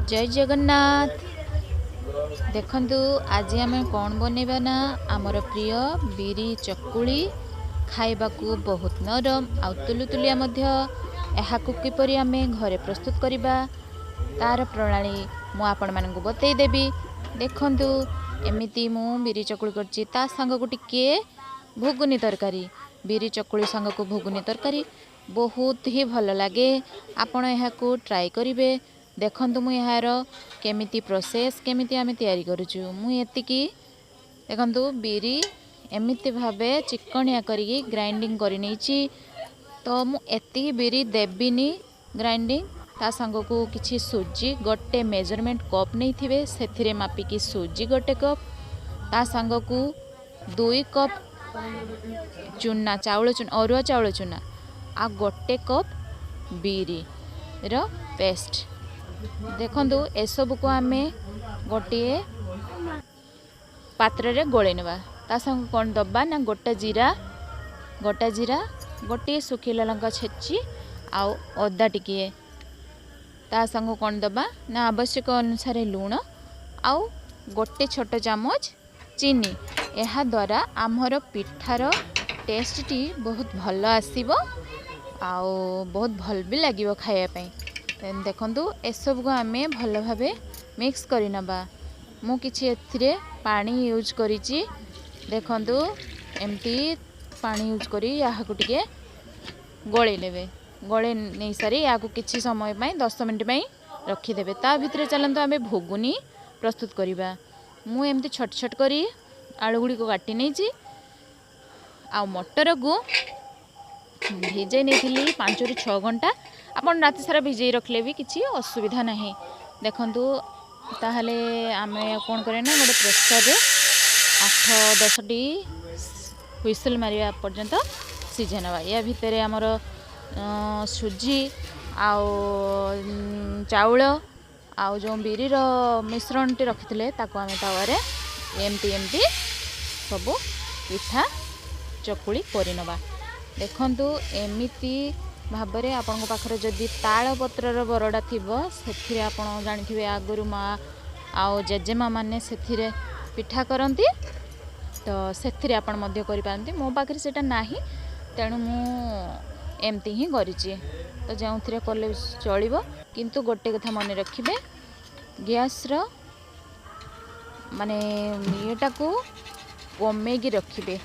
जय जगन्नाथ। देखंतु आज आम कौन बनैबा ना आमर प्रिय बिरी चकुली खाइबा को बहुत नरम आउ तुलुतुलिया मध्य। एहाकु किपरि आमे घरे प्रस्तुत करिबा तार प्रणाली मु आपण मानकु बतई देबी। देखंतु एमिति मु बिरी चकुली करछि ता संग को टिके घुगुनी तरकारी। बिरी चकुली संग को घुगुनी तरकारी बहुत ही भल लगे। आपण एहाकु ट्राई करिवे। देखंतु मु यार केमिति प्रोसेस केमिति आमे तैयारी करूछु। मु एतिकी देखंतु बिरी एमिति भाबे चिकनिया करिकी ग्राइंडिंग करि नैछि। तो मु एतिकी बिरी देबिनी ग्राइंडिंग ता संग को किछि सुजी गोटे मेजरमेंट कप नै थिबे सेथिरे मापिकी सुजी गोटे कप ता संग को 2 कप चूना चाउल चूना अरुआ चाउल चूना आ गोटे कप बिरी रो पेस्ट। देखंतु एसबु को आमे गोटे पात्र रे गोळे नेबा ता संग कोन दबा ना गोटा जीरा गोटे सुखिला लंका छेची आउ अदा टिके ता संग कोन दबा ना आवश्यक अनुसार लूण आउ गोटे छोट चामच चीनी। एहा द्वारा आमर पिठार टेस्ट टी बहुत भल आसीबो आउ बहुत भल भी लागिबो खाया पई। देखंतु एसब को आमे भल भाबे मिक्स करि नबा। मु किछि एथिरे पानी यूज करिछि। देखंतु एमती पानी यूज करी याहा को टिके गोळे लेबे। गोळे नै सारी या को किछि समय पई 10 मिनिट पई रखि देबे। ता भितरे चलंतु आमे भुगुनी प्रस्तुत करिबा। मु एमती छोट छोट करी आलू गुडी को काटी नैछि आ मटर को भिजे नहीं 5 ରୁ 6 घंटा। अपन रात सारा भिजे रखले भी किसी असुविधा नहीं। देखंतु ताहले आमे कोन करे ना गोटे प्रेसर रे 8-10 टी हुइसल मारिया पर्यंत सिझे नबा। या भितरे हमर सुजी आउ चाउल आउ जो बिरी रो मिश्रण टी रखिथिले ताको आमे तावारे एमती सब पिठा चकुली करि नबा। देखंतु एमिति भाबरे आपन पाखरे जदि ताल पत्रर बरडा थिबो सेथिरे आपन जानिथिबे आगुरु मा आउ जेजेमा माने सेथिरे पिठा करंती। तो सेथिरे आपन मध्य करि पारंती। मो पाखरे सेटा नाही तेणु मु एमती ही करिछि। तो जाउथिरे करले चलिबो किंतु गोटे कथा मन रखिबे गैस रो माने एटा को कमेगी रखिबे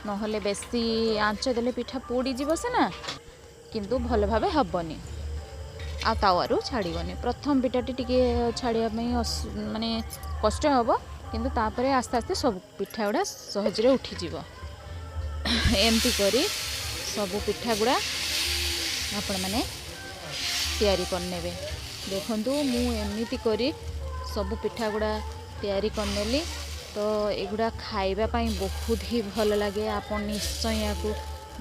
नहले बेसी आंच देले पिठा पोड़ी जीवो से ना किंतु भल भाबे हबनी आ तावारु छाड़ीबनी। प्रथम पिठाटी टिके छाड़िया माने कष्ट हबो किंतु तापरे आस्ते आस्ते सब पिठा गुड़ा सहज रे उठी जीवो। एमती करी सब पिठा गुड़ा आपण माने तैयारी करनेबे। देखंतु मु एमिति करी सब पिठा गुड़ा तैयारी करनेली। तो एगुड़ा खाइबा पाई बहुत ही भल लगे। आपन निश्चय याकू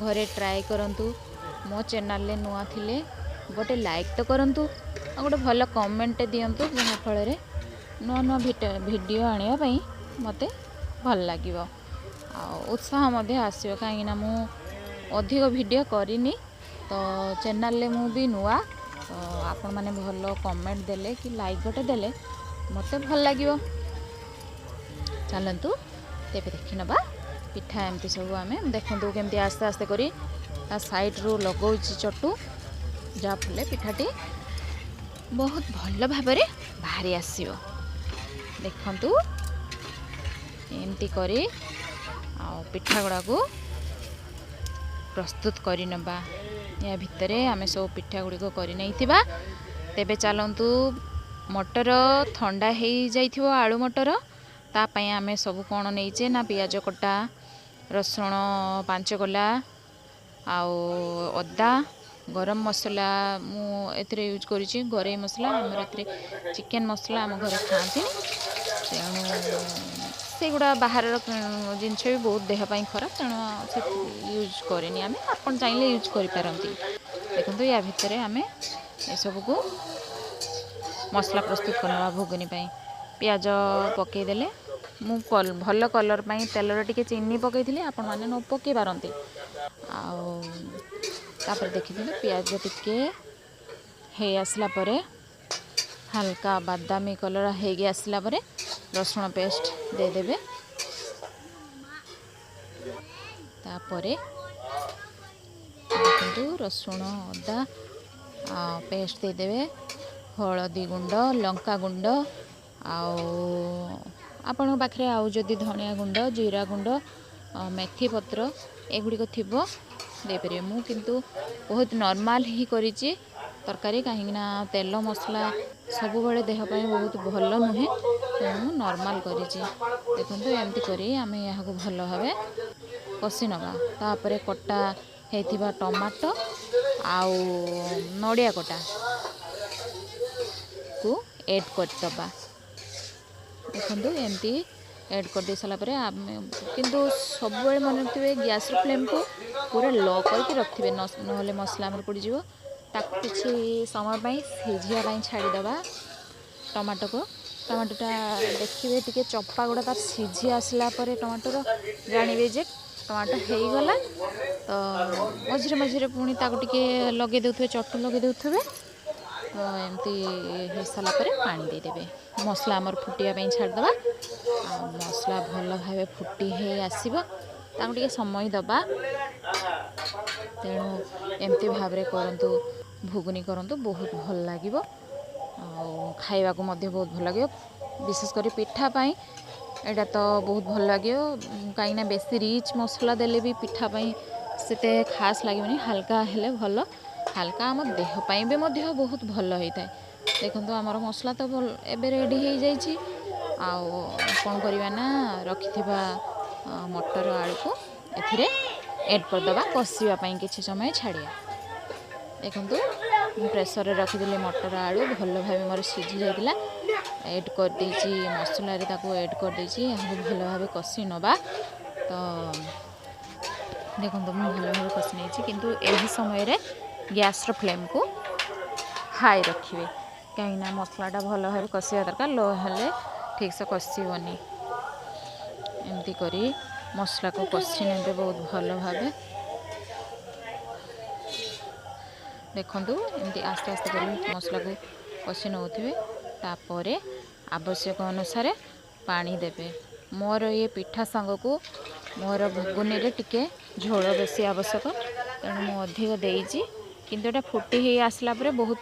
घरे ट्राई करंतु। मो चैनल ले नुआ थिले गोटे लाइक तो करंतु आ गोटे भल कमेंट दियंतु जहा फल रे नुआ नुआ वीडियो आनिया पाई मते भल लागिवो आ उत्साह मध्य आसीबो। काहे ना मु अधिक वीडियो करिनी तो चैनल ले मु भी नुआ। तो आपन माने भल कमेंट देले कि लाइक गोटे देले मते भल लागिवो। चलतु तेरे देखी नबा पिठा एमती सब आमे देखंतु केमती आस्ते आस्ते करी ता साइड रो लगौछि चटू जा फले पिठाटी बहुत भल भाबरे बाहरी आसीबो। देखंतु एमती करी आ पिठा गुडा को प्रस्तुत करी नबा। या भितरे आमे सब पिठा गुडी को करी नैथिबा। तेबे चलंतु मटर ठंडा हेई जाइथिबो आलू मटर ता पई आमे सब कोन नैचे ना पियाज कटा रसुण 5 गला आउ अदा गरम मसला मु एथरे यूज करिछि। गरई मसला हमर एथरे चिकन मसला हम घर खांती तेणु सेगुड़ा बाहर जिनछ भी बहुत देह पाई खराब तेणु से यूज करेनी आमे। आपन चाहिले यूज करि पारंती। देखंतु या भितरे आमे ए सब को मसला प्रस्तुत करनवा भुगनी पाई पियाज पकई देले मु भल कलर पाई तेलर टिके चीनी पकई आपण माने न पकई पारंती। तापर देखिथिले पियाज टिके हे आसला परे हल्का बादामी कलर होगी आसला परे रसुण पेस्ट देदेवे तापरे देखु रसुण अदा पेस्ट देदेवे हलदी गुंड लंका गुंड आपण पाखे आउ जदि धनिया गुंड जीरा गुंड मेथी पत्र एगुड़िक थी देपर मु किंतु बहुत नॉर्मल ही करी तरकारी कहीं तेल मसला सब बड़े देहपाई बहुत भल नुहे तेणु नॉर्मल करी देखो एमती करी आम यहाँ को भल भाव कषि नवा तापर कटा होइथिबा टमाटो आउ नड़िया कटा को ऐड करदबा देखो एमती ऐड कर दे सारा परे किंतु सब मन रखिए गैस फ्लेम को पूरा लो करके रखिए नहले मसला आमर पड़ जाव ताकू किसी समय सिझापी छाड़ीदबा टमाटोटा देखिए टी चपा गुड़ा तार सिझी आसला टमाटोर जानवे जे टमाटो हो गला तो मझे मझे पुणी ताके लगे देते चटू लगे देते तो एमती हो सारा पानी देदेवे मसला आमर फुटिया छाड़दबा मसला भल भाव फुटी है आसब टे समय दबा तेणु एमती भाव करंतु भुगुनी करंतु बहुत भल लगे खाइबा को मध्य बहुत भल लगे विशेषकर पिठापाई एटा तो बहुत भल लगे कहीं बेसी रिच मसला देले भी पिठापाई से खास लगे हाल्का हेले भल हाल्का आम देहपाई भी मध्य बहुत भल होता है देखो आमर मसला तो एबे रेडी हो जाइए कौन करवा ना रखि मटर आलू को एथिरे ऐड करदबा कषापी किसी समय छाड़िया देखो प्रेसर रखिदे मटर आलू भल भाव मोर सीझी जाता ऐड करदे मसला ऐड करदे यहाँ भल भाव कषि नवा तो देखो मुझे भल भाव कषि नहीं किंतु यही समय गैस फ्लेम को हाई रखिए कहीं मसलाटा भल भाव कषिया दरकार लो हेले ठीक से कषिबनी एमती करी मसला को कषि ने बहुत भल भाव देखु एमती आस्ते आस्ते कर मसला को कषि नौथे तापर आवश्यक अनुसार पानी देवे मोर ये पिठा सांग को मोर घुगुनी टिके झोल बेसी आवश्यक तेणु मुझे अधिक देती किंतु एटा फुटी ही आसला परे बहुत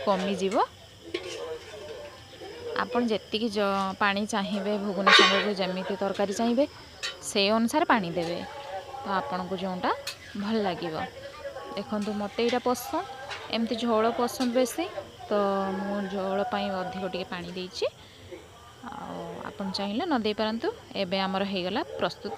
कमिज आपन जेतिकी पानी चाहिए भुगुनी सांग को जमी तरकारी चाहिए से अनुसार पानी देवे तो आपन को जोटा भल लगे देखो मत यहाँ पसंद एमती झोल पसंद बेसी तो मु झोल अधिक टे पानी देती आपन चाहिए न दे पारंतु एबे आमर हो गला प्रस्तुत।